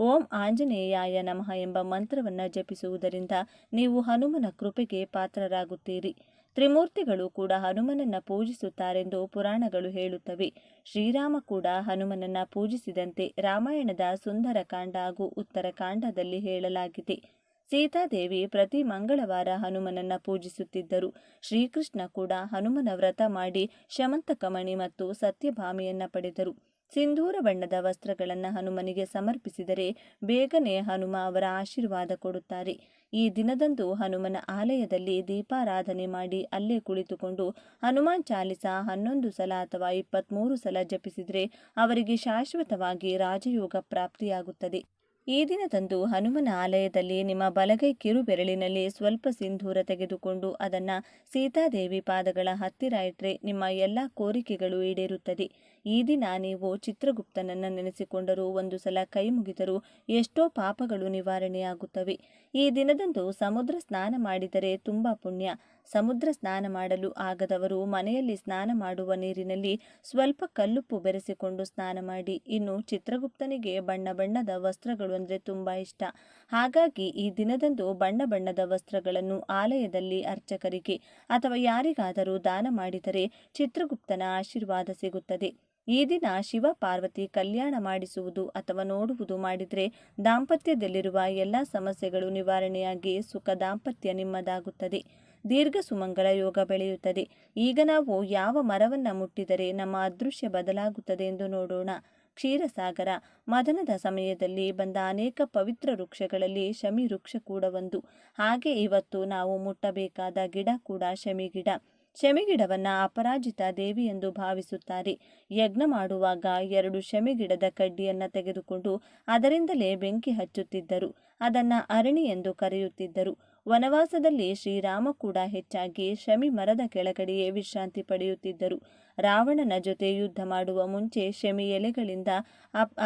A: ಓಂ ಆಂಜನೇಯಾಯ ನಮಃ ಎಂಬ ಮಂತ್ರವನ್ನು ಜಪಿಸುವುದರಿಂದ ನೀವು ಹನುಮನ ಕೃಪೆಗೆ ಪಾತ್ರರಾಗುತ್ತೀರಿ. ತ್ರಿಮೂರ್ತಿಗಳು ಕೂಡ ಹನುಮನನ್ನ ಪೂಜಿಸುತ್ತಾರೆಂದು ಪುರಾಣಗಳು ಹೇಳುತ್ತವೆ. ಶ್ರೀರಾಮ ಕೂಡ ಹನುಮನನ್ನ ಪೂಜಿಸಿದಂತೆ ರಾಮಾಯಣದ ಸುಂದರಕಾಂಡ ಹಾಗೂ ಉತ್ತರಕಾಂಡದಲ್ಲಿ ಹೇಳಲಾಗಿದೆ. ಸೀತಾದೇವಿ ಪ್ರತಿ ಮಂಗಳವಾರ ಹನುಮನನ್ನ ಪೂಜಿಸುತ್ತಿದ್ದರು. ಶ್ರೀಕೃಷ್ಣ ಕೂಡ ಹನುಮನ ವ್ರತ ಮಾಡಿ ಶಮಂತಕಮಣಿ ಮತ್ತು ಸತ್ಯಭಾಮೆಯನ್ನ ಪಡೆದರು. ಸಿಂಧೂರ ಬಣ್ಣದ ವಸ್ತ್ರಗಳನ್ನು ಹನುಮನಿಗೆ ಸಮರ್ಪಿಸಿದರೆ ಬೇಗನೆ ಹನುಮ ಅವರ ಆಶೀರ್ವಾದ ಕೊಡುತ್ತಾರೆ. ಈ ದಿನದಂದು ಹನುಮನ ಆಲಯದಲ್ಲಿ ದೀಪಾರಾಧನೆ ಮಾಡಿ ಅಲ್ಲೇ ಕುಳಿತುಕೊಂಡು ಹನುಮಾನ್ ಚಾಲಿಸ 11 ಸಲ ಅಥವಾ 23 ಸಲ ಜಪಿಸಿದರೆ ಅವರಿಗೆ ಶಾಶ್ವತವಾಗಿ ರಾಜಯೋಗ ಪ್ರಾಪ್ತಿಯಾಗುತ್ತದೆ. ಈ ದಿನದಂದು ಹನುಮನ ಆಲಯದಲ್ಲಿ ನಿಮ್ಮ ಬಲಗೈ ಕಿರು ಬೆರಳಿನಲ್ಲಿ ಸ್ವಲ್ಪ ಸಿಂಧೂರ ತೆಗೆದುಕೊಂಡು ಅದನ್ನು ಸೀತಾದೇವಿ ಪಾದಗಳ ಹತ್ತಿರ ಇಟ್ಟರೆ ನಿಮ್ಮ ಎಲ್ಲ ಕೋರಿಕೆಗಳು ಈಡೇರುತ್ತದೆ. ಈ ದಿನ ನೀವು ಚಿತ್ರಗುಪ್ತನನ್ನು ನೆನೆಸಿಕೊಂಡರೂ, ಒಂದು ಸಲ ಕೈ ಮುಗಿದರೂ ಎಷ್ಟೋ ಪಾಪಗಳು ನಿವಾರಣೆಯಾಗುತ್ತವೆ. ಈ ದಿನದಂದು ಸಮುದ್ರ ಸ್ನಾನ ಮಾಡಿದರೆ ತುಂಬ ಪುಣ್ಯ. ಸಮುದ್ರ ಸ್ನಾನ ಮಾಡಲು ಆಗದವರು ಮನೆಯಲ್ಲಿ ಸ್ನಾನ ಮಾಡುವ ನೀರಿನಲ್ಲಿ ಸ್ವಲ್ಪ ಕಲ್ಲುಪ್ಪು ಬೆರೆಸಿಕೊಂಡು ಸ್ನಾನ ಮಾಡಿ. ಇನ್ನು ಚಿತ್ರಗುಪ್ತನಿಗೆ ಬಣ್ಣ ಬಣ್ಣದ ವಸ್ತ್ರಗಳು ಅಂದರೆ ತುಂಬ ಇಷ್ಟ. ಹಾಗಾಗಿ ಈ ದಿನದಂದು ಬಣ್ಣ ಬಣ್ಣದ ವಸ್ತ್ರಗಳನ್ನು ಆಲಯದಲ್ಲಿ ಅರ್ಚಕರಿಗೆ ಅಥವಾ ಯಾರಿಗಾದರೂ ದಾನ ಮಾಡಿದರೆ ಚಿತ್ರಗುಪ್ತನ ಆಶೀರ್ವಾದ ಸಿಗುತ್ತದೆ. ಈ ದಿನ ಶಿವ ಪಾರ್ವತಿ ಕಲ್ಯಾಣ ಮಾಡಿಸುವುದು ಅಥವಾ ನೋಡುವುದು ಮಾಡಿದರೆ ದಾಂಪತ್ಯದಲ್ಲಿರುವ ಎಲ್ಲ ಸಮಸ್ಯೆಗಳು ನಿವಾರಣೆಯಾಗಿ ಸುಖ ದಾಂಪತ್ಯ ನಿಮ್ಮದಾಗುತ್ತದೆ. ದೀರ್ಘ ಸುಮಂಗಲ ಯೋಗ ಬೆಳೆಯುತ್ತದೆ. ಈಗ ನಾವು ಯಾವ ಮರವನ್ನು ಮುಟ್ಟಿದರೆ ನಮ್ಮ ಅದೃಶ್ಯ ಬದಲಾಗುತ್ತದೆ ಎಂದು ನೋಡೋಣ. ಕ್ಷೀರಸಾಗರ ಮದನದ ಸಮಯದಲ್ಲಿ ಬಂದ ಅನೇಕ ಪವಿತ್ರ ವೃಕ್ಷಗಳಲ್ಲಿ ಶಮಿ ವೃಕ್ಷ ಕೂಡ ಒಂದು. ಹಾಗೆ ಇವತ್ತು ನಾವು ಮುಟ್ಟಬೇಕಾದ ಗಿಡ ಕೂಡ ಶಮಿ ಗಿಡ. ಶಮಿ ಗಿಡವನ್ನು ಅಪರಾಜಿತ ದೇವಿ ಎಂದು ಭಾವಿಸುತ್ತಾರೆ. ಯಜ್ಞ ಮಾಡುವಾಗ 2 ಶಮಿ ಗಿಡದ ಕಡ್ಡಿಯನ್ನು ತೆಗೆದುಕೊಂಡು ಅದರಿಂದಲೇ ಬೆಂಕಿ ಹಚ್ಚುತ್ತಿದ್ದರು. ಅದನ್ನು ಅರಣಿ ಎಂದು ಕರೆಯುತ್ತಿದ್ದರು. ವನವಾಸದಲ್ಲಿ ಶ್ರೀರಾಮ ಕೂಡ ಹೆಚ್ಚಾಗಿ ಶಮಿ ಮರದ ಕೆಳಗಡೆಯೇ ವಿಶ್ರಾಂತಿ ಪಡೆಯುತ್ತಿದ್ದರು. ರಾವಣನ ಜೊತೆ ಯುದ್ಧ ಮಾಡುವ ಮುಂಚೆ ಶಮಿ ಎಲೆಗಳಿಂದ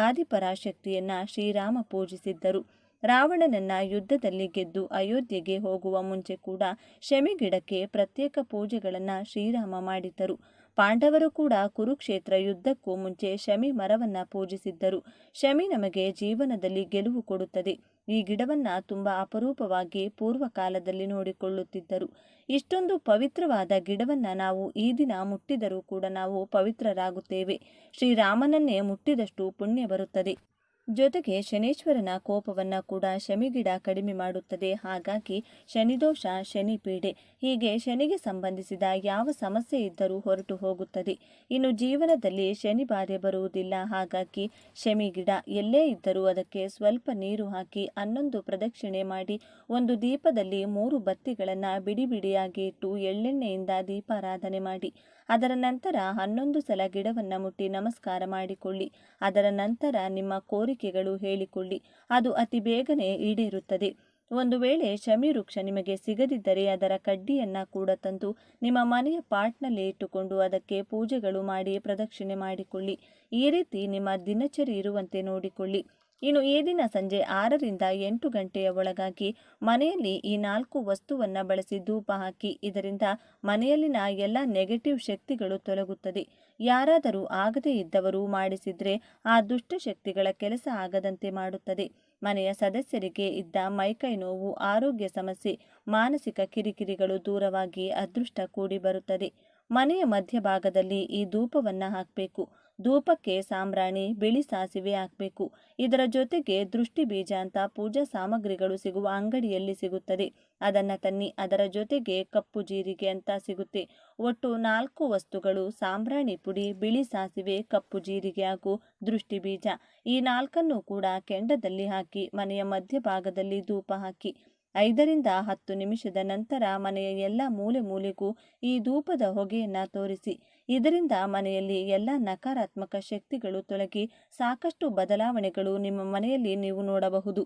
A: ಆದಿಪರಾಶಕ್ತಿಯನ್ನ ಶ್ರೀರಾಮ ಪೂಜಿಸಿದ್ದರು. ರಾವಣನನ್ನ ಯುದ್ಧದಲ್ಲಿ ಗೆದ್ದು ಅಯೋಧ್ಯೆಗೆ ಹೋಗುವ ಮುಂಚೆ ಕೂಡ ಶಮಿ ಗಿಡಕ್ಕೆ ಪ್ರತ್ಯೇಕ ಪೂಜೆಗಳನ್ನು ಶ್ರೀರಾಮ ಮಾಡಿದ್ದರು. ಪಾಂಡವರು ಕೂಡ ಕುರುಕ್ಷೇತ್ರ ಯುದ್ಧಕ್ಕೂ ಮುಂಚೆ ಶಮಿ ಮರವನ್ನು ಪೂಜಿಸಿದ್ದರು. ಶಮಿ ನಮಗೆ ಜೀವನದಲ್ಲಿ ಗೆಲುವು ಕೊಡುತ್ತದೆ. ಈ ಗಿಡವನ್ನು ತುಂಬ ಅಪರೂಪವಾಗಿ ಪೂರ್ವಕಾಲದಲ್ಲಿ ನೋಡಿಕೊಳ್ಳುತ್ತಿದ್ದರು. ಇಷ್ಟೊಂದು ಪವಿತ್ರವಾದ ಗಿಡವನ್ನು ನಾವು ಈ ದಿನ ಮುಟ್ಟಿದರೂ ಕೂಡ ನಾವು ಪವಿತ್ರರಾಗುತ್ತೇವೆ. ಶ್ರೀರಾಮನನ್ನೇ ಮುಟ್ಟಿದಷ್ಟು ಪುಣ್ಯ ಬರುತ್ತದೆ. ಜೊತೆಗೆ ಶನೇಶ್ವರನ ಕೋಪವನ್ನು ಕೂಡ ಶಮಿಗಿಡ ಕಡಿಮೆ ಮಾಡುತ್ತದೆ. ಹಾಗಾಗಿ ಶನಿದೋಷ, ಶನಿ ಪೀಡೆ ಹೀಗೆ ಶನಿಗೆ ಸಂಬಂಧಿಸಿದ ಯಾವ ಸಮಸ್ಯೆ ಇದ್ದರೂ ಹೊರಟು ಹೋಗುತ್ತದೆ. ಇನ್ನು ಜೀವನದಲ್ಲಿ ಶನಿ ಬಾಧೆ ಬರುವುದಿಲ್ಲ. ಹಾಗಾಗಿ ಶಮಿಗಿಡ ಎಲ್ಲೇ ಇದ್ದರೂ ಅದಕ್ಕೆ ಸ್ವಲ್ಪ ನೀರು ಹಾಕಿ 11 ಪ್ರದಕ್ಷಿಣೆ ಮಾಡಿ ಒಂದು ದೀಪದಲ್ಲಿ 3 ಬತ್ತಿಗಳನ್ನು ಬಿಡಿ ಬಿಡಿಯಾಗಿ ಇಟ್ಟು ಎಳ್ಳೆಣ್ಣೆಯಿಂದ ದೀಪಾರಾಧನೆ ಮಾಡಿ ಅದರ ನಂತರ 11 ಸಲ ಗಿಡವನ್ನು ಮುಟ್ಟಿ ನಮಸ್ಕಾರ ಮಾಡಿಕೊಳ್ಳಿ. ಅದರ ನಂತರ ನಿಮ್ಮ ಕೋರಿಕೆಗಳು ಹೇಳಿಕೊಳ್ಳಿ, ಅದು ಅತಿ ಬೇಗನೆ ಈಡೇರುತ್ತದೆ. ಒಂದು ವೇಳೆ ಶಮಿ ವೃಕ್ಷ ನಿಮಗೆ ಸಿಗದಿದ್ದರೆ ಅದರ ಕಡ್ಡಿಯನ್ನು ಕೂಡ ತಂದು ನಿಮ್ಮ ಮನೆಯ ಪಾಟ್ನಲ್ಲಿ ಇಟ್ಟುಕೊಂಡು ಅದಕ್ಕೆ ಪೂಜೆಗಳು ಮಾಡಿ ಪ್ರದಕ್ಷಿಣೆ ಮಾಡಿಕೊಳ್ಳಿ. ಈ ರೀತಿ ನಿಮ್ಮ ದಿನಚರಿ ಇರುವಂತೆ ನೋಡಿಕೊಳ್ಳಿ. ಇನ್ನು ಈ ದಿನ ಸಂಜೆ 6 ರಿಂದ 8 ಗಂಟೆಯ ಒಳಗಾಗಿ ಮನೆಯಲ್ಲಿ ಈ 4 ವಸ್ತುವನ್ನು ಬಳಸಿ ಧೂಪ ಹಾಕಿ. ಇದರಿಂದ ಮನೆಯಲ್ಲಿನ ಎಲ್ಲ ನೆಗೆಟಿವ್ ಶಕ್ತಿಗಳು ತೊಲಗುತ್ತದೆ. ಯಾರಾದರೂ ಆಗದೇ ಇದ್ದವರು ಮಾಡಿಸಿದ್ರೆ ಆ ದುಷ್ಟ ಶಕ್ತಿಗಳ ಕೆಲಸ ಆಗದಂತೆ ಮಾಡುತ್ತದೆ. ಮನೆಯ ಸದಸ್ಯರಿಗೆ ಇದ್ದ ಮೈಕೈ ನೋವು, ಆರೋಗ್ಯ ಸಮಸ್ಯೆ, ಮಾನಸಿಕ ಕಿರಿಕಿರಿಗಳು ದೂರವಾಗಿ ಅದೃಷ್ಟ ಕೂಡಿ ಬರುತ್ತದೆ. ಮನೆಯ ಮಧ್ಯಭಾಗದಲ್ಲಿ ಈ ಧೂಪವನ್ನು ಹಾಕಬೇಕು. ಧೂಪಕ್ಕೆ ಸಾಂಬ್ರಾಣಿ, ಬಿಳಿ ಸಾಸಿವೆ ಹಾಕಬೇಕು. ಇದರ ಜೊತೆಗೆ ದೃಷ್ಟಿ ಬೀಜ ಅಂತ ಪೂಜಾ ಸಾಮಗ್ರಿಗಳು ಸಿಗುವ ಅಂಗಡಿಯಲ್ಲಿ ಸಿಗುತ್ತದೆ, ಅದನ್ನು ತನ್ನಿ. ಅದರ ಜೊತೆಗೆ ಕಪ್ಪು ಜೀರಿಗೆ ಅಂತ ಸಿಗುತ್ತೆ. ಒಟ್ಟು 4 ವಸ್ತುಗಳು: ಸಾಂಬ್ರಾಣಿ ಪುಡಿ, ಬಿಳಿ ಸಾಸಿವೆ, ಕಪ್ಪು ಜೀರಿಗೆ ಹಾಗೂ ದೃಷ್ಟಿ ಬೀಜ. ಈ 4ನ್ನು ಕೂಡ ಕೆಂಡದಲ್ಲಿ ಹಾಕಿ ಮನೆಯ ಮಧ್ಯಭಾಗದಲ್ಲಿ ಧೂಪ ಹಾಕಿ. 5 ರಿಂದ 10 ನಿಮಿಷದ ನಂತರ ಮನೆಯ ಎಲ್ಲ ಮೂಲೆ ಮೂಲೆಗೂ ಈ ಧೂಪದ ಹೊಗೆಯನ್ನು ತೋರಿಸಿ. ಇದರಿಂದ ಮನೆಯಲ್ಲಿ ಎಲ್ಲ ನಕಾರಾತ್ಮಕ ಶಕ್ತಿಗಳು ತೊಲಗಿ ಸಾಕಷ್ಟು ಬದಲಾವಣೆಗಳು ನಿಮ್ಮ ಮನೆಯಲ್ಲಿ ನೀವು ನೋಡಬಹುದು.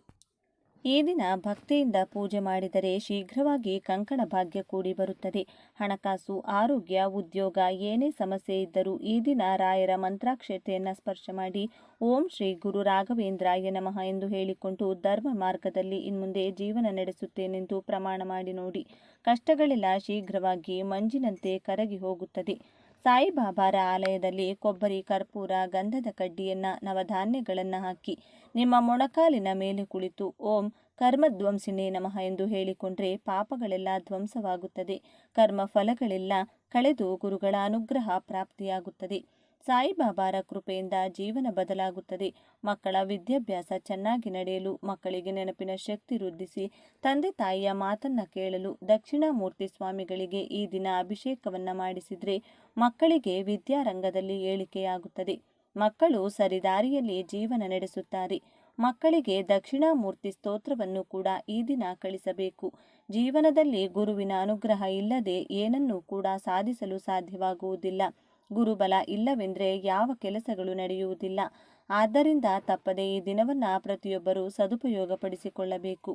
A: ಈ ದಿನ ಭಕ್ತಿಯಿಂದ ಪೂಜೆ ಮಾಡಿದರೆ ಶೀಘ್ರವಾಗಿ ಕಂಕಣ ಭಾಗ್ಯ ಕೂಡಿ ಬರುತ್ತದೆ. ಹಣಕಾಸು, ಆರೋಗ್ಯ, ಉದ್ಯೋಗ ಏನೇ ಸಮಸ್ಯೆ ಇದ್ದರೂ ಈ ದಿನ ರಾಯರ ಮಂತ್ರಾಕ್ಷತೆಯನ್ನು ಸ್ಪರ್ಶ ಮಾಡಿ ಓಂ ಶ್ರೀ ಗುರು ರಾಘವೇಂದ್ರಾಯ ನಮಃ ಎಂದು ಹೇಳಿಕೊಂಡು ಧರ್ಮ ಮಾರ್ಗದಲ್ಲಿ ಇನ್ಮುಂದೆ ಜೀವನ ನಡೆಸುತ್ತೇನೆಂದು ಪ್ರಮಾಣ ಮಾಡಿ ನೋಡಿ. ಕಷ್ಟಗಳೆಲ್ಲ ಶೀಘ್ರವಾಗಿ ಮಂಜಿನಂತೆ ಕರಗಿ ಹೋಗುತ್ತದೆ. ಸಾಯಿಬಾಬಾರ ಆಲಯದಲ್ಲಿ ಕೊಬ್ಬರಿ, ಕರ್ಪೂರ, ಗಂಧದ ಕಡ್ಡಿಯನ್ನು, ನವಧಾನ್ಯಗಳನ್ನು ಹಾಕಿ ನಿಮ್ಮ ಮೊಣಕಾಲಿನ ಮೇಲೆ ಕುಳಿತು ಓಂ ಕರ್ಮಧ್ವಂಸಿನೇ ನಮಃ ಎಂದು ಹೇಳಿಕೊಂಡ್ರೆ ಪಾಪಗಳೆಲ್ಲ ಧ್ವಂಸವಾಗುತ್ತದೆ. ಕರ್ಮ ಫಲಗಳೆಲ್ಲ ಕಳೆದು ಗುರುಗಳ ಅನುಗ್ರಹ ಪ್ರಾಪ್ತಿಯಾಗುತ್ತದೆ. ಸಾಯಿಬಾಬಾರ ಕೃಪೆಯಿಂದ ಜೀವನ ಬದಲಾಗುತ್ತದೆ. ಮಕ್ಕಳ ವಿದ್ಯಾಭ್ಯಾಸ ಚೆನ್ನಾಗಿ ನಡೆಯಲು, ಮಕ್ಕಳಿಗೆ ನೆನಪಿನ ಶಕ್ತಿ ವೃದ್ಧಿಸಿ, ತಂದೆ ತಾಯಿಯ ಮಾತನ್ನ ಕೇಳಲು ದಕ್ಷಿಣಾಮೂರ್ತಿ ಸ್ವಾಮಿಗಳಿಗೆ ಈ ದಿನ ಅಭಿಷೇಕವನ್ನ ಮಾಡಿಸಿದ್ರೆ ಮಕ್ಕಳಿಗೆ ವಿದ್ಯಾರಂಗದಲ್ಲಿ ಏಳಿಕೆಯಾಗುತ್ತದೆ. ಮಕ್ಕಳು ಸರಿದಾರಿಯಲ್ಲಿ ಜೀವನ ನಡೆಸುತ್ತಾರೆ. ಮಕ್ಕಳಿಗೆ ದಕ್ಷಿಣಾಮೂರ್ತಿ ಸ್ತೋತ್ರವನ್ನು ಕೂಡ ಈ ದಿನ ಕಳಿಸಬೇಕು. ಜೀವನದಲ್ಲಿ ಗುರುವಿನ ಅನುಗ್ರಹ ಇಲ್ಲದೆ ಏನನ್ನೂ ಕೂಡ ಸಾಧಿಸಲು ಸಾಧ್ಯವಾಗುವುದಿಲ್ಲ. ಗುರುಬಲ ಇಲ್ಲವೆಂದರೆ ಯಾವ ಕೆಲಸಗಳು ನಡೆಯುವುದಿಲ್ಲ. ಆದ್ದರಿಂದ ತಪ್ಪದೆ ಈ ದಿನವನ್ನು ಪ್ರತಿಯೊಬ್ಬರೂ ಸದುಪಯೋಗಪಡಿಸಿಕೊಳ್ಳಬೇಕು.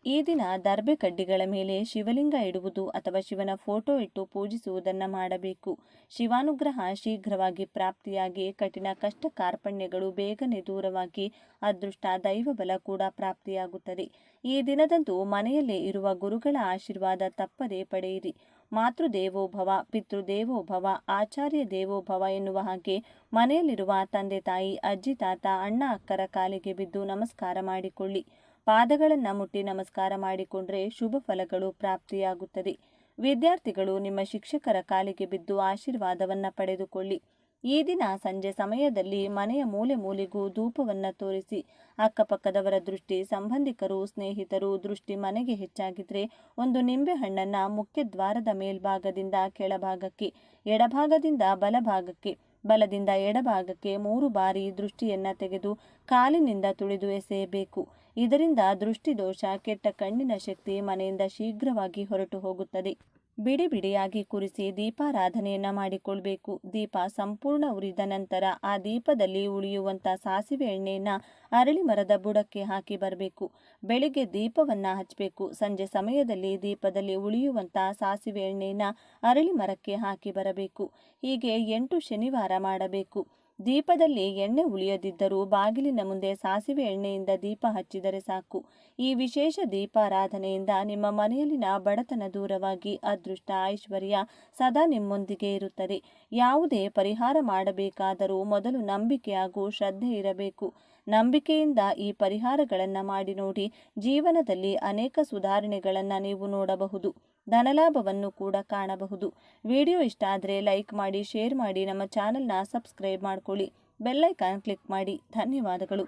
A: ಈ ದಿನ ದರ್ಬೆ ಕಡ್ಡಿಗಳ ಮೇಲೆ ಶಿವಲಿಂಗ ಇಡುವುದು ಅಥವಾ ಶಿವನ ಫೋಟೋ ಇಟ್ಟು ಪೂಜಿಸುವುದನ್ನು ಮಾಡಬೇಕು. ಶಿವಾನುಗ್ರಹ ಶೀಘ್ರವಾಗಿ ಪ್ರಾಪ್ತಿಯಾಗಿ ಕಠಿಣ ಕಷ್ಟ ಕಾರ್ಪಣ್ಯಗಳು ಬೇಗನೆ ದೂರವಾಗಿ ಅದೃಷ್ಟ, ದೈವಬಲ ಕೂಡ ಪ್ರಾಪ್ತಿಯಾಗುತ್ತದೆ. ಈ ದಿನದಂದು ಮನೆಯಲ್ಲೇ ಇರುವ ಗುರುಗಳ ಆಶೀರ್ವಾದ ತಪ್ಪದೇ ಪಡೆಯಿರಿ. ಮಾತೃದೇವೋಭವ, ಪಿತೃದೇವೋಭವ, ಆಚಾರ್ಯ ದೇವೋಭವ ಎನ್ನುವ ಹಾಗೆ ಮನೆಯಲ್ಲಿರುವ ತಂದೆ ತಾಯಿ, ಅಜ್ಜಿ ತಾತ, ಅಣ್ಣ ಅಕ್ಕರ ಕಾಲಿಗೆ ಬಿದ್ದು ನಮಸ್ಕಾರ ಮಾಡಿಕೊಳ್ಳಿ. ಪಾದಗಳನ್ನು ಮುಟ್ಟಿ ನಮಸ್ಕಾರ ಮಾಡಿಕೊಂಡ್ರೆ ಶುಭ ಫಲಗಳು ಪ್ರಾಪ್ತಿಯಾಗುತ್ತದೆ. ವಿದ್ಯಾರ್ಥಿಗಳು ನಿಮ್ಮ ಶಿಕ್ಷಕರ ಕಾಲಿಗೆ ಬಿದ್ದು ಆಶೀರ್ವಾದವನ್ನು ಪಡೆದುಕೊಳ್ಳಿ. ಈ ದಿನ ಸಂಜೆ ಸಮಯದಲ್ಲಿ ಮನೆಯ ಮೂಲೆ ಮೂಲೆಗೂ ಧೂಪವನ್ನು ತೋರಿಸಿ. ಅಕ್ಕಪಕ್ಕದವರ ದೃಷ್ಟಿ, ಸಂಬಂಧಿಕರು, ಸ್ನೇಹಿತರು ದೃಷ್ಟಿ ಮನೆಗೆ ಹೆಚ್ಚಾಗಿದ್ರೆ ಒಂದು ನಿಂಬೆ ಹಣ್ಣನ್ನು ಮುಖ್ಯ ದ್ವಾರದ ಮೇಲ್ಭಾಗದಿಂದ ಕೆಳಭಾಗಕ್ಕೆ, ಎಡಭಾಗದಿಂದ ಬಲಭಾಗಕ್ಕೆ, ಬಲದಿಂದ ಎಡಭಾಗಕ್ಕೆ 3 ಬಾರಿ ದೃಷ್ಟಿಯನ್ನು ತೆಗೆದು ಕಾಲಿನಿಂದ ತುಳಿದು ಎಸೆಯಬೇಕು. ಇದರಿಂದ ದೃಷ್ಟಿದೋಷ, ಕೆಟ್ಟ ಕಣ್ಣಿನ ಶಕ್ತಿ ಮನೆಯಿಂದ ಶೀಘ್ರವಾಗಿ ಹೊರಟು ಹೋಗುತ್ತದೆ. ಬಿಡಿ ಬಿಡಿಯಾಗಿ ಕುರಿಸಿ ದೀಪಾರಾಧನೆಯನ್ನ ಮಾಡಿಕೊಳ್ಬೇಕು. ದೀಪ ಸಂಪೂರ್ಣ ಉರಿದ ನಂತರ ಆ ದೀಪದಲ್ಲಿ ಉಳಿಯುವಂಥ ಸಾಸಿವೆ ಎಣ್ಣೆಯನ್ನು ಅರಳಿ ಮರದ ಬುಡಕ್ಕೆ ಹಾಕಿ ಬರಬೇಕು. ಬೆಳಿಗ್ಗೆ ದೀಪವನ್ನು ಹಚ್ಚಬೇಕು. ಸಂಜೆ ಸಮಯದಲ್ಲಿ ದೀಪದಲ್ಲಿ ಉಳಿಯುವಂಥ ಸಾಸಿವೆ ಎಣ್ಣೆಯನ್ನು ಅರಳಿ ಮರಕ್ಕೆ ಹಾಕಿ ಬರಬೇಕು. ಹೀಗೆ 8 ಶನಿವಾರ ಮಾಡಬೇಕು. ದೀಪದಲ್ಲಿ ಎಣ್ಣೆ ಉಳಿಯದಿದ್ದರೂ ಬಾಗಿಲಿನ ಮುಂದೆ ಸಾಸಿವೆ ಎಣ್ಣೆಯಿಂದ ದೀಪ ಹಚ್ಚಿದರೆ ಸಾಕು. ಈ ವಿಶೇಷ ದೀಪಾರಾಧನೆಯಿಂದ ನಿಮ್ಮ ಮನೆಯಲ್ಲಿನ ಬಡತನ ದೂರವಾಗಿ ಅದೃಷ್ಟ, ಐಶ್ವರ್ಯ ಸದಾ ನಿಮ್ಮೊಂದಿಗೆ ಇರುತ್ತದೆ. ಯಾವುದೇ ಪರಿಹಾರ ಮಾಡಬೇಕಾದರೂ ಮೊದಲು ನಂಬಿಕೆ ಹಾಗೂ ಶ್ರದ್ಧೆ ಇರಬೇಕು. ನಂಬಿಕೆಯಿಂದ ಈ ಪರಿಹಾರಗಳನ್ನು ಮಾಡಿ ನೋಡಿ. ಜೀವನದಲ್ಲಿ ಅನೇಕ ಸುಧಾರಣೆಗಳನ್ನು ನೀವು ನೋಡಬಹುದು. ಧನಲಾಭವನ್ನು ಕೂಡ ಕಾಣಬಹುದು. ವಿಡಿಯೋ ಇಷ್ಟ ಆದರೆ ಲೈಕ್ ಮಾಡಿ, ಶೇರ್ ಮಾಡಿ, ನಮ್ಮ ಚಾನಲ್ನ ಸಬ್ಸ್ಕ್ರೈಬ್ ಮಾಡ್ಕೊಳ್ಳಿ. ಬೆಲ್ ಐಕಾನ್ ಕ್ಲಿಕ್ ಮಾಡಿ. ಧನ್ಯವಾದಗಳು.